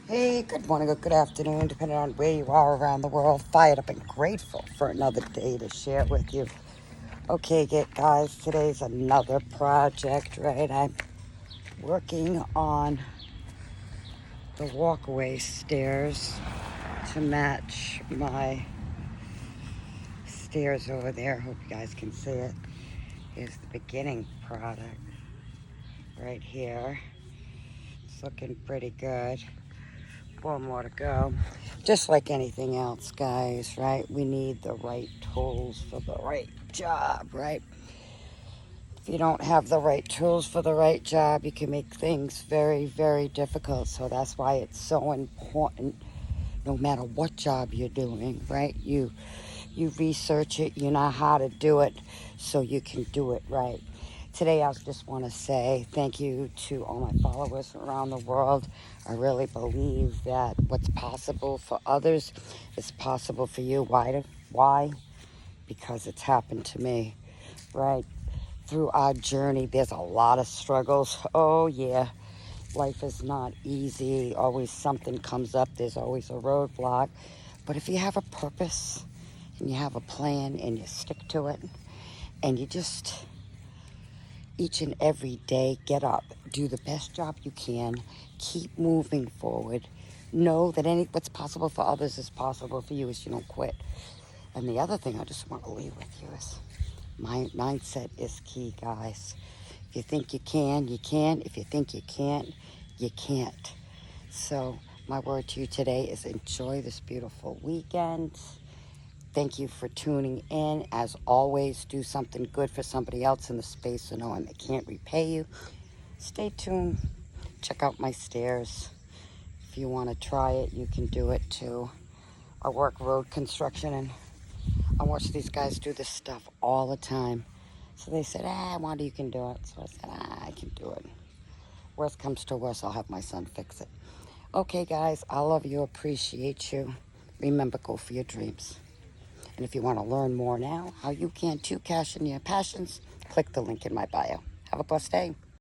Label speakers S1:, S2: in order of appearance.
S1: Hey, good morning or good afternoon, depending on where you are around the world. Fired up and grateful for another day to share with you. Okay, guys, today's another project, right? I'm working on the walkway stairs to match my stairs over there. Hope you guys can see it. Here's the beginning product right here. It's looking pretty good. 4 more to go. Just like anything else, guys, right? We need the right tools for the right job, right? If you don't have the right tools for the right job, you can make things very, very difficult. So that's why it's so important, no matter what job you're doing, right? You research it, you know how to do it, so you can do it right. Today, I just want to say thank you to all my followers around the world. I really believe that what's possible for others is possible for you. Why? Because it's happened to me, right? Through our journey, there's a lot of struggles. Oh, yeah. Life is not easy. Always something comes up. There's always a roadblock. But if you have a purpose and you have a plan and you stick to it and you just each and every day get up, do the best job you can, keep moving forward, know that what's possible for others is possible for you if you don't quit. And the other thing I just want to leave with you is mindset is key, guys. If you think you can, you can. If you think you can't, you can't. So my word to you today is enjoy this beautiful weekend. Thank you for tuning in. As always, do something good for somebody else in the space of knowing they can't repay you. Stay tuned. Check out my stairs. If you want to try it, you can do it too. I work road construction and I watch these guys do this stuff all the time. So they said, I wonder you can do it. So I said, I can do it. Worst comes to worst, I'll have my son fix it. Okay, guys, I love you, appreciate you. Remember, go for your dreams. And if you want to learn more now, how you can too cash in your passions, click the link in my bio. Have a blessed day.